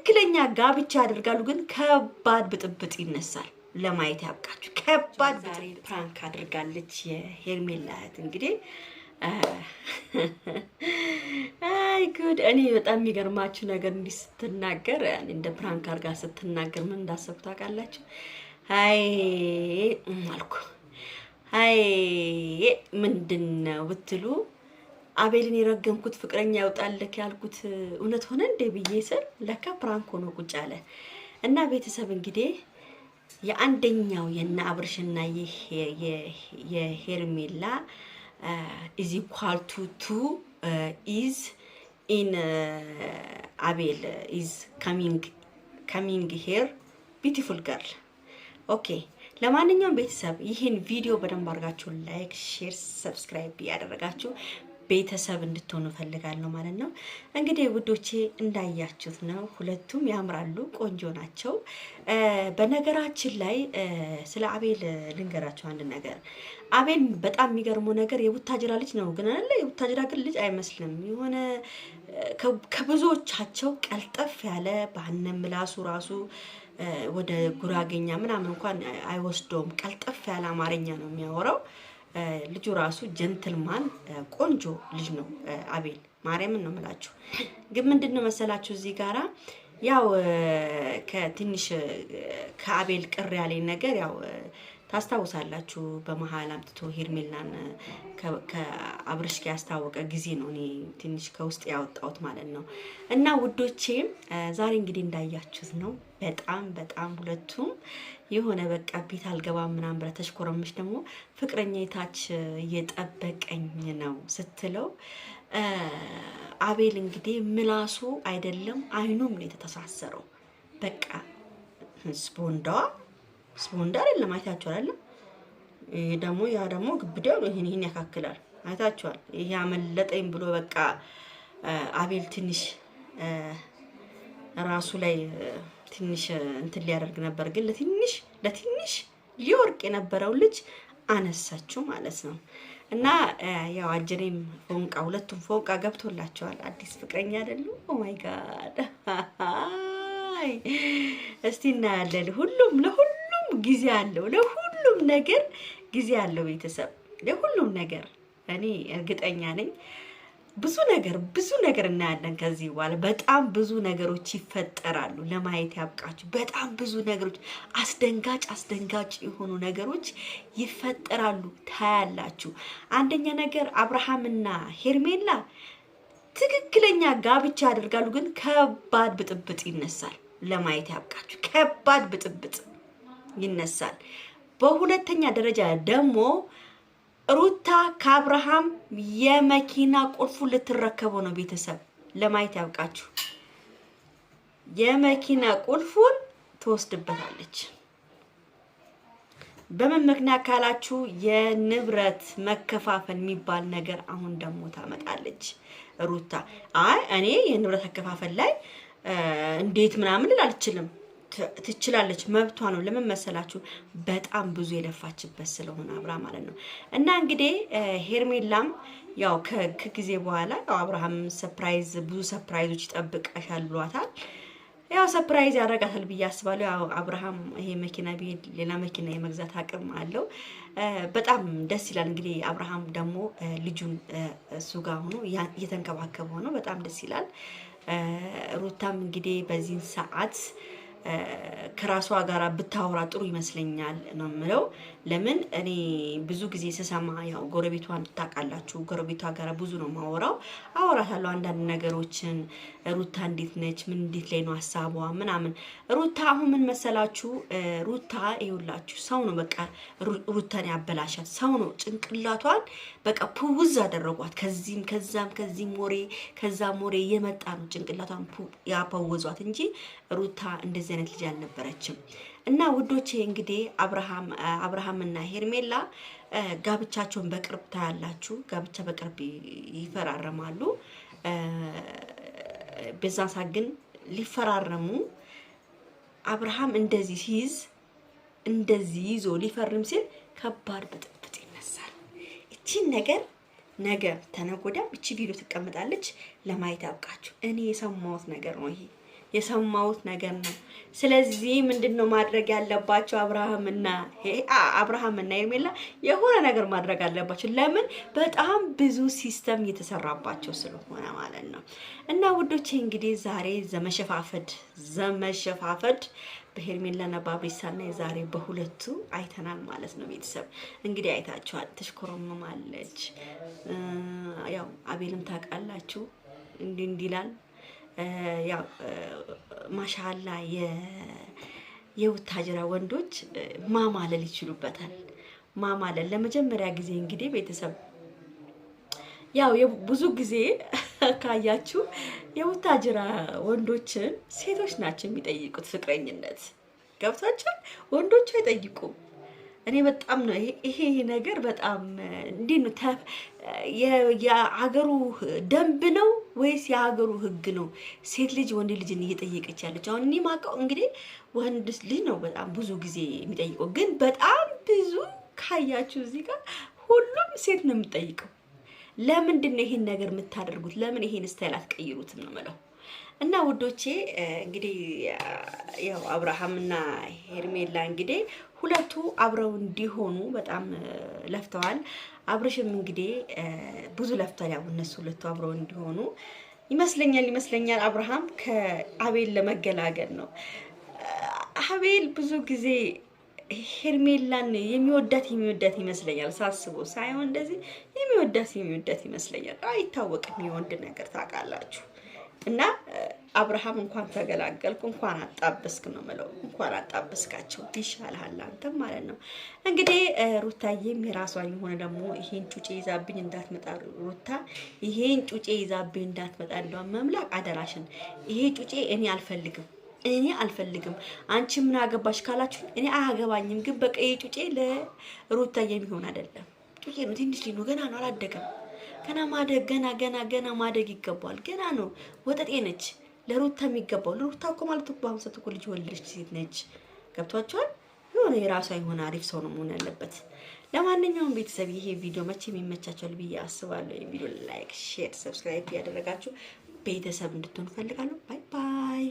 ትክክለኛ ጋብቻ ያደርጋሉ፣ ግን ከባድ ብጥብጥ ይነሳል። ለማየት ያብቃችሁ። ከባድ ዛሬ ፕራንክ አድርጋለች የሄርሜላ እህት እንግዲህ አይ ጉድ! እኔ በጣም የሚገርማችሁ ነገር እንዲህ ስትናገር እንደ ፕራንክ አድርጋ ስትናገር ምን እንዳሰብኩ ታውቃላችሁ? አይ አልኩ አይ ምንድን ነው ብትሉ አቤልን የረገምኩት ፍቅረኛ ያውጣልክ ያልኩት እውነት ሆነ እንዴ ብዬ ስል ለካ ፕራንክ ሆኖ ቁጭ አለ። እና ቤተሰብ እንግዲህ የአንደኛው የና አብርሽና የሄርሜላ is equal to 2 is in Abel is coming here beautiful girl. Okay, ለማንኛውም ቤተሰብ ይሄን ቪዲዮ በደንብ አድርጋችሁ ላይክ፣ ሼር፣ ሰብስክራይብ ያደረጋችሁ ቤተሰብ እንድትሆኑ ፈልጋለሁ ማለት ነው። እንግዲህ ውዶቼ እንዳያችሁት ነው፣ ሁለቱም ያምራሉ፣ ቆንጆ ናቸው። በነገራችን ላይ ስለ አቤል ልንገራችሁ አንድ ነገር። አቤል በጣም የሚገርመው ነገር የቡታጅራ ልጅ ነው፣ ግን አይደለ? የቡታጅራ ግን ልጅ አይመስልም። የሆነ ከብዙዎቻቸው ቀልጠፍ ያለ ባነ ምላሱ ራሱ ወደ ጉራጌኛ ምናምን እንኳን አይወስደውም። ቀልጠፍ ያለ አማርኛ ነው የሚያወራው። ልጁ ራሱ ጀንትልማን ቆንጆ ልጅ ነው አቤል። ማርያምን ነው የምላችሁ። ግን ምንድነው መሰላችሁ እዚህ ጋራ ያው ከትንሽ ከአቤል ቅር ያለኝ ነገር ያው ታስታውሳላችሁ፣ በመሃል አምጥቶ ሄርሜላን ከአብርሽ ጋር ያስታወቀ ጊዜ ነው እኔ ትንሽ ከውስጥ ያወጣሁት ማለት ነው። እና ውዶቼ ዛሬ እንግዲህ እንዳያችሁት ነው በጣም ሁለቱም የሆነ በቃ ቤት አልገባም ምናምን ብላ ተሽኮረምሽ ደግሞ ፍቅረኛ የታች እየጠበቀኝ ነው ስትለው አቤል እንግዲህ ምላሱ አይደለም አይኑም ነው የተተሳሰረው። በቃ ስፖንዳ አይደለም አይታችኋል አይደል? ይሄ ደግሞ ግብዳው ነው። ይሄን ያካክላል አይታችኋል። ይሄ አመለጠኝ ብሎ በቃ አቤል ትንሽ ራሱ ላይ ትንሽ እንትን ሊያደርግ ነበር፣ ግን ለትንሽ ሊወርቅ የነበረው ልጅ አነሳችሁ ማለት ነው። እና ያው አጀሬም ፎንቃ ሁለቱም ፎንቃ ገብቶላቸዋል። አዲስ ፍቅረኛ አይደሉ? ኦ ማይ ጋድ! እስቲ እናያለን። ለሁሉም ጊዜ አለው። ለሁሉም ነገር ጊዜ አለው። ቤተሰብ ለሁሉም ነገር እኔ እርግጠኛ ነኝ። ብዙ ነገር እናያለን ከዚህ በኋላ። በጣም ብዙ ነገሮች ይፈጠራሉ። ለማየት ያብቃችሁ። በጣም ብዙ ነገሮች አስደንጋጭ የሆኑ ነገሮች ይፈጠራሉ። ታያላችሁ። አንደኛ ነገር አብርሃምና ሄርሜላ ትክክለኛ ጋብቻ ያደርጋሉ፣ ግን ከባድ ብጥብጥ ይነሳል። ለማየት ያብቃችሁ። ከባድ ብጥብጥ ይነሳል። በሁለተኛ ደረጃ ደግሞ ሩታ ከአብርሃም የመኪና ቁልፉ ልትረከበው ነው። ቤተሰብ ለማየት ያብቃችሁ። የመኪና ቁልፉን ትወስድበታለች። በምን ምክንያት ካላችሁ የንብረት መከፋፈል የሚባል ነገር አሁን ደግሞ ታመጣለች ሩታ። እኔ የንብረት መከፋፈል ላይ እንዴት ምናምን አልችልም። ትችላለች፣ መብቷ ነው። ለምን መሰላችሁ? በጣም ብዙ የለፋችበት ስለሆነ አብራ ማለት ነው። እና እንግዲህ ሄርሜላም ያው ከጊዜ በኋላ ያው አብርሃም ብዙ ሰርፕራይዞች ይጠብቃሻል ብሏታል። ያው ሰርፕራይዝ ያደርጋታል ብዬ አስባለሁ። ያው አብርሃም ይሄ መኪና ቢሄድ ሌላ መኪና የመግዛት አቅም አለው። በጣም ደስ ይላል። እንግዲህ አብርሃም ደግሞ ልጁን እሱ ጋር ሆኖ እየተንከባከበ ነው። በጣም ደስ ይላል። ሩታም እንግዲህ በዚህን ሰዓት ከራሷ ጋር ብታወራ ጥሩ ይመስለኛል ነው የምለው። ለምን እኔ ብዙ ጊዜ ስሰማ ያው ጎረቤቷን ታውቃላችሁ፣ ጎረቤቷ ጋር ብዙ ነው ማወራው፣ አወራታለሁ አንዳንድ ነገሮችን። ሩታ እንዴት ነች? ምን እንዴት ላይ ነው ሀሳቧ ምናምን። ሩታ አሁን ምን መሰላችሁ? ሩታ ይኸውላችሁ ሰው ነው በቃ ሩታን ያበላሻት ሰው ነው። ጭንቅላቷን በቃ ፑዝ አደረጓት። ከዚህም ወሬ የመጣ ነው ጭንቅላቷን ያፈወዟት እንጂ ሩታ እንደዚህ አይነት ልጅ አልነበረችም። እና ውዶቼ እንግዲህ አብርሃምና ሄርሜላ ጋብቻቸውን በቅርብ ታያላችሁ። ጋብቻ በቅርብ ይፈራረማሉ። በዛሳ ግን ሊፈራረሙ አብርሃም እንደዚህ ይዞ ሊፈርም ሲል ከባድ ብጥብጥ ይነሳል። እቺን ነገር ነገ ተነጎዳ እቺ ቪዲዮ ትቀመጣለች። ለማየት ያብቃችሁ። እኔ የሰማሁት ነገር ነው ይሄ የሰማሁት ነገር ነው። ስለዚህ ምንድነው ማድረግ ያለባቸው አብርሃምና ሄርሜላ የሆነ ነገር ማድረግ አለባቸው። ለምን በጣም ብዙ ሲስተም እየተሰራባቸው ስለሆነ ማለት ነው። እና ውዶቼ እንግዲህ ዛሬ ዘመሸፋፈድ በሄርሜላና በአብሪሳና የዛሬ በሁለቱ አይተናል ማለት ነው። ቤተሰብ እንግዲህ አይታችኋል። ትሽኮረመማለች። ያው አቤልም ታውቃላችሁ እንዲላል ያው ማሻአላ የውታጀራ ወንዶች ማማለል ይችሉበታል። ማማለል ለመጀመሪያ ጊዜ እንግዲህ ቤተሰብ ያው ብዙ ጊዜ ካያችሁ የውታጀራ ወንዶችን ሴቶች ናቸው የሚጠይቁት ፍቅረኝነት። ገብቷቸው ወንዶቹ አይጠይቁም። እኔ በጣም ነው ይሄ ነገር በጣም እንዴት ነው የሀገሩ ደንብ ነው ወይስ የሀገሩ ሕግ ነው? ሴት ልጅ ወንድ ልጅን እየጠየቀች ያለች አሁን እኔ ማውቀው እንግዲህ ወንድ ልጅ ነው በጣም ብዙ ጊዜ የሚጠይቀው። ግን በጣም ብዙ ካያችሁ እዚህ ጋር ሁሉም ሴት ነው የሚጠይቀው። ለምንድን ነው ይሄን ነገር የምታደርጉት? ለምን ይሄን ስታይል አትቀይሩትም ነው የምለው። እና ውዶቼ እንግዲህ ያው አብርሃምና ሄርሜላ እንግዲህ ሁለቱ አብረው እንዲሆኑ በጣም ለፍተዋል። አብርሽም እንግዲህ ብዙ ለፍተዋል። ያው እነሱ ሁለቱ አብረው እንዲሆኑ ይመስለኛል አብርሃም ከአቤል ለመገላገል ነው። አቤል ብዙ ጊዜ ሄርሜላን የሚወዳት ይመስለኛል ሳስበው ሳይሆን እንደዚህ የሚወዳት ይመስለኛል። አይታወቅም የወንድ ነገር ታውቃላችሁ። እና አብርሃም እንኳን ተገላገልኩ እንኳን አጣበስክ ነው የምለው። እንኳን አጣበስካቸው ይሻልሃል አንተም ማለት ነው። እንግዲህ ሩታዬም የራሷን የሆነ ደግሞ ይሄን ጩጬ ይዛብኝ እንዳትመጣ ሩታ ይሄን ጩጬ ይዛብኝ እንዳትመጣ እንደው መምላክ አደራሽን። ይሄ ጩጬ እኔ አልፈልግም። አንቺ ምን አገባሽ ካላችሁ እኔ አያገባኝም። ግን በቃ ይሄ ጩጬ ለሩታዬ የሚሆን አይደለም። ጩጬ ነው፣ ትንሽ ነው፣ ገና ነው፣ አላደገም። ገና ማደግ ገና ማደግ ይገባዋል። ገና ነው፣ ወጠጤ ነች። ለሩታ የሚገባው ለሩታ እኮ ማለት እኮ በአሁኑ ሰዓት እኮ ልጅ ወለደች ሴት ነች። ገብቷችኋል? የሆነ የራሷ የሆነ አሪፍ ሰው ነው መሆን ያለበት። ለማንኛውም ቤተሰብ ይሄ ቪዲዮ መቼም ይመቻችኋል ብዬ አስባለሁ። የቪዲዮ ላይክ፣ ሼር፣ ሰብስክራይብ ያደረጋችሁ ቤተሰብ እንድትሆኑ ፈልጋለሁ። ባይ ባይ።